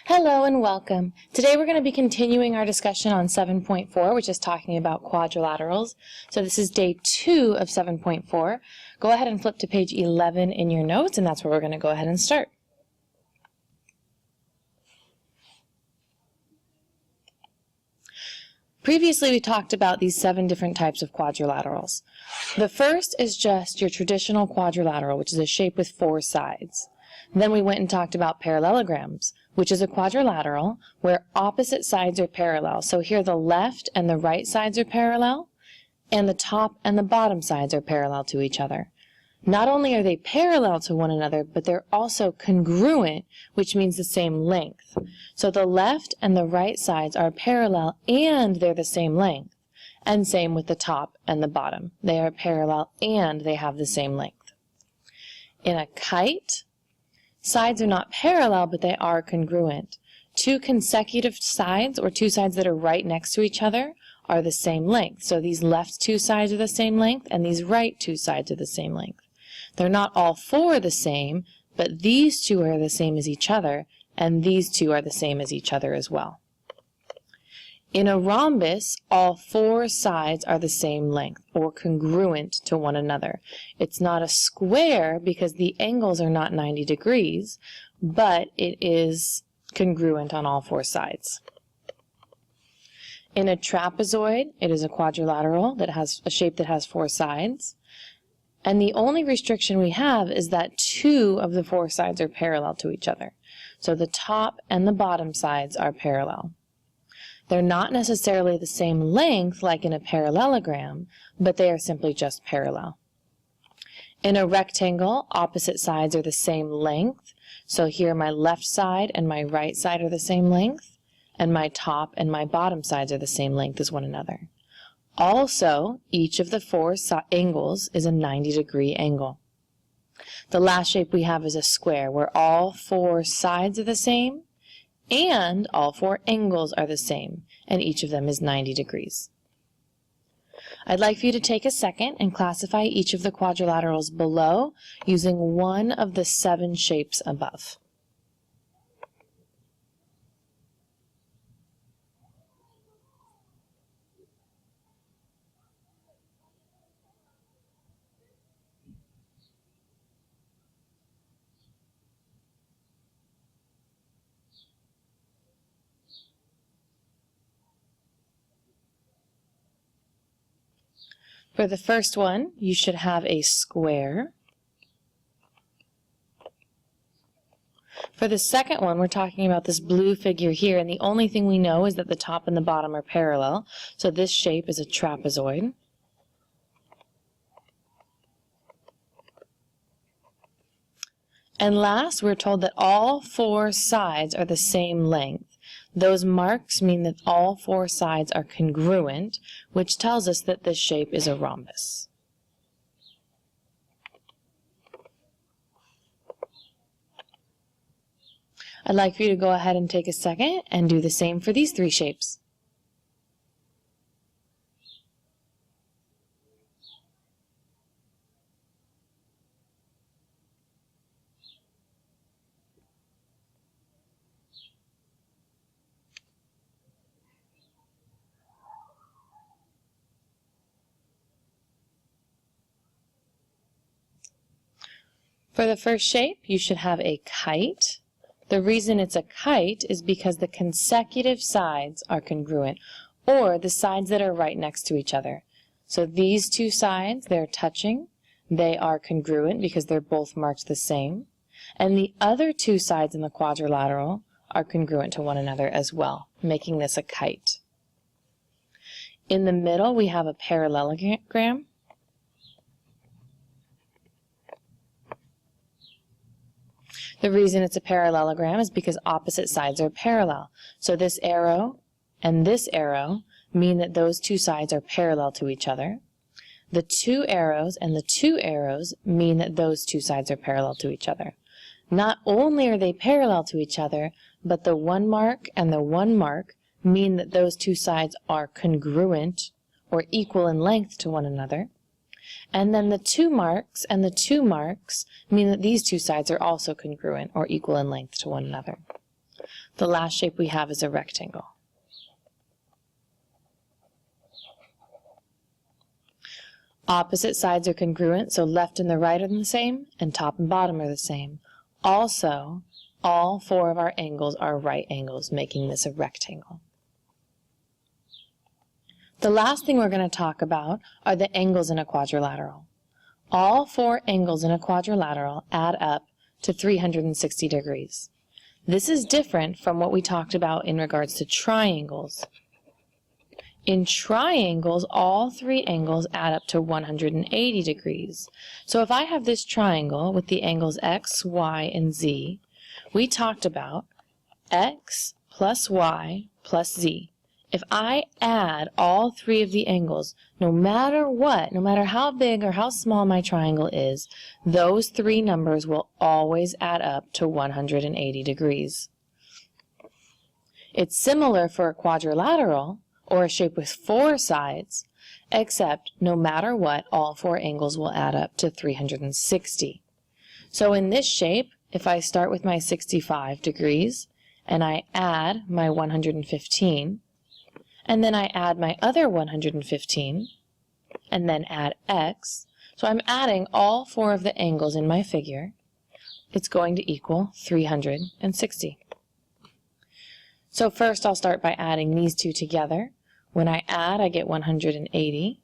Hello and welcome. Today we're going to be continuing our discussion on 7.4, which is talking about quadrilaterals. So this is day 2 of 7.4. Go ahead and flip to page 11 in your notes, and that's where we're going to go ahead and start. Previously we talked about these 7 different types of quadrilaterals. The first is just your traditional quadrilateral, which is a shape with 4 sides. Then we went and talked about parallelograms, which is a quadrilateral where opposite sides are parallel. So here the left and the right sides are parallel, and the top and the bottom sides are parallel to each other. Not only are they parallel to one another, but they're also congruent, which means the same length. So the left and the right sides are parallel and they're the same length. And same with the top and the bottom. They are parallel and they have the same length. In a kite, sides are not parallel, but they are congruent. 2 consecutive sides, or 2 sides that are right next to each other, are the same length. So these left 2 sides are the same length, and these right 2 sides are the same length. They're not all 4 the same, but these 2 are the same as each other, and these 2 are the same as each other as well. In a rhombus, all 4 sides are the same length, or congruent to one another. It's not a square because the angles are not 90 degrees, but it is congruent on all 4 sides. In a trapezoid, it is a quadrilateral that has a shape that has 4 sides. And the only restriction we have is that 2 of the 4 sides are parallel to each other. So the top and the bottom sides are parallel. They're not necessarily the same length like in a parallelogram, but they are simply just parallel. In a rectangle, opposite sides are the same length. So here my left side and my right side are the same length, and my top and my bottom sides are the same length as one another. Also, each of the 4 angles is a 90-degree angle. The last shape we have is a square, where all 4 sides are the same, and all 4 angles are the same, and each of them is 90 degrees. I'd like for you to take a second and classify each of the quadrilaterals below using one of the 7 shapes above. For the first one, you should have a square. For the second one, we're talking about this blue figure here, and the only thing we know is that the top and the bottom are parallel, so this shape is a trapezoid. And last, we're told that all 4 sides are the same length. Those marks mean that all 4 sides are congruent, which tells us that this shape is a rhombus. I'd like for you to go ahead and take a second and do the same for these 3 shapes. For the first shape, you should have a kite. The reason it's a kite is because the consecutive sides are congruent, or the sides that are right next to each other. So these 2 sides, they're touching. They are congruent because they're both marked the same. And the other 2 sides in the quadrilateral are congruent to one another as well, making this a kite. In the middle, we have a parallelogram. The reason it's a parallelogram is because opposite sides are parallel. So this arrow and this arrow mean that those 2 sides are parallel to each other. The 2 arrows and the 2 arrows mean that those 2 sides are parallel to each other. Not only are they parallel to each other, but the 1 mark and the 1 mark mean that those 2 sides are congruent or equal in length to one another. And then the 2 marks and the 2 marks mean that these 2 sides are also congruent or equal in length to one another. The last shape we have is a rectangle. Opposite sides are congruent, so left and the right are the same, and top and bottom are the same. Also, all four of our angles are right angles, making this a rectangle. The last thing we're going to talk about are the angles in a quadrilateral. All four angles in a quadrilateral add up to 360 degrees. This is different from what we talked about in regards to triangles. In triangles, all three angles add up to 180 degrees. So if I have this triangle with the angles x, y, and z, we talked about x plus y plus z. If I add all three of the angles, no matter what, no matter how big or how small my triangle is, those three numbers will always add up to 180 degrees. It's similar for a quadrilateral, or a shape with four sides, except no matter what, all four angles will add up to 360. So in this shape, if I start with my 65 degrees, and I add my 115, and then I add my other 115, and then add x, so I'm adding all four of the angles in my figure, it's going to equal 360. So first I'll start by adding these two together. When I add, I get 180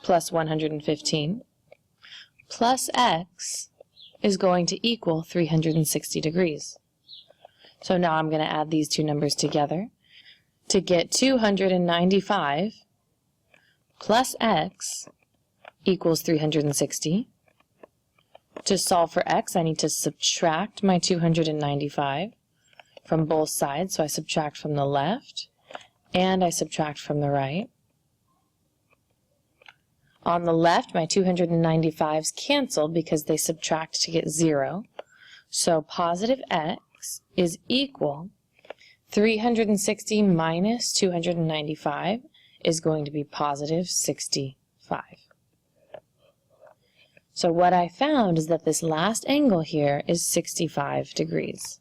plus 115 plus x is going to equal 360 degrees. So now I'm going to add these two numbers together to get 295 plus x equals 360. To solve for x, I need to subtract my 295 from both sides, so I subtract from the left and I subtract from the right. On the left, my 295s cancel because they subtract to get 0. So positive x is equal 360 minus 295 is going to be positive 65. So what I found is that this last angle here is 65 degrees.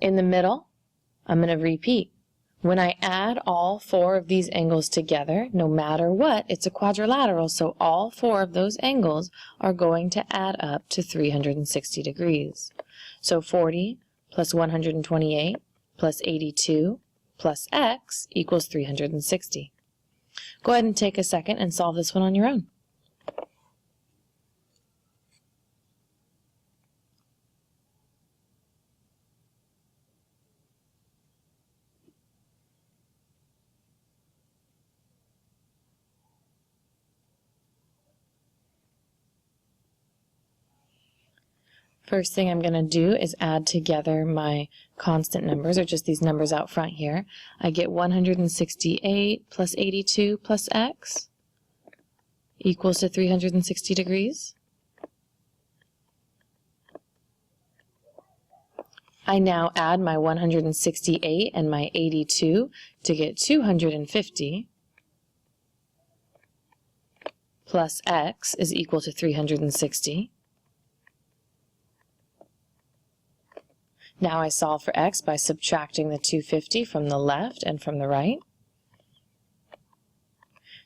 In the middle, I'm going to repeat. When I add all four of these angles together, no matter what, it's a quadrilateral, so all four of those angles are going to add up to 360 degrees. So 40 plus 128 plus 82 plus x equals 360. Go ahead and take a second and solve this one on your own. First thing I'm going to do is add together my constant numbers, or just these numbers out front here. I get 168 plus 82 plus x equals to 360 degrees. I now add my 168 and my 82 to get 250 plus x is equal to 360. Now I solve for x by subtracting the 250 from the left and from the right.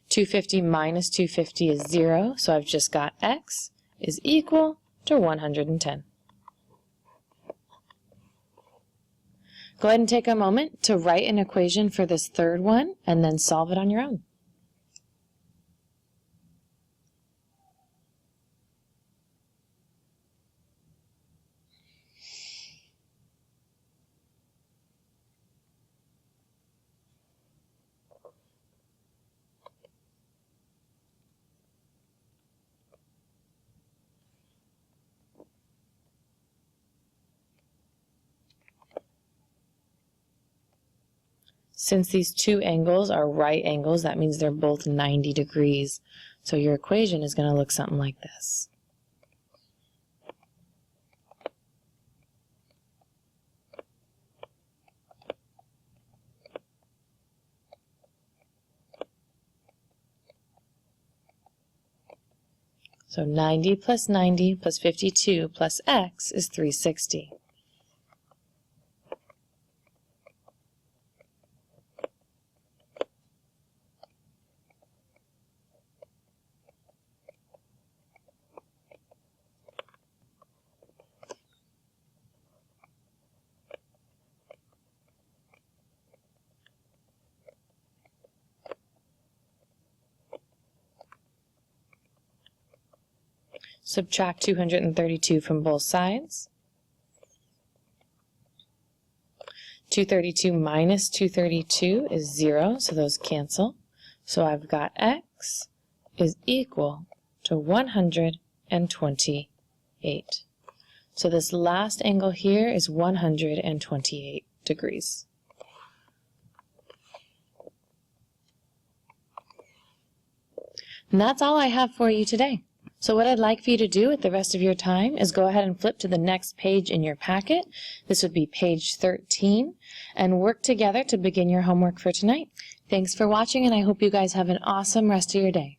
250 minus 250 is 0, so I've just got x is equal to 110. Go ahead and take a moment to write an equation for this third one and then solve it on your own. Since these two angles are right angles, that means they're both 90 degrees. So your equation is going to look something like this. So 90 plus 90 plus 52 plus x is 360. Subtract 232 from both sides. 232 minus 232 is 0, so those cancel. So I've got x is equal to 128. So this last angle here is 128 degrees. And that's all I have for you today. So what I'd like for you to do with the rest of your time is go ahead and flip to the next page in your packet. This would be page 13, and work together to begin your homework for tonight. Thanks for watching, and I hope you guys have an awesome rest of your day.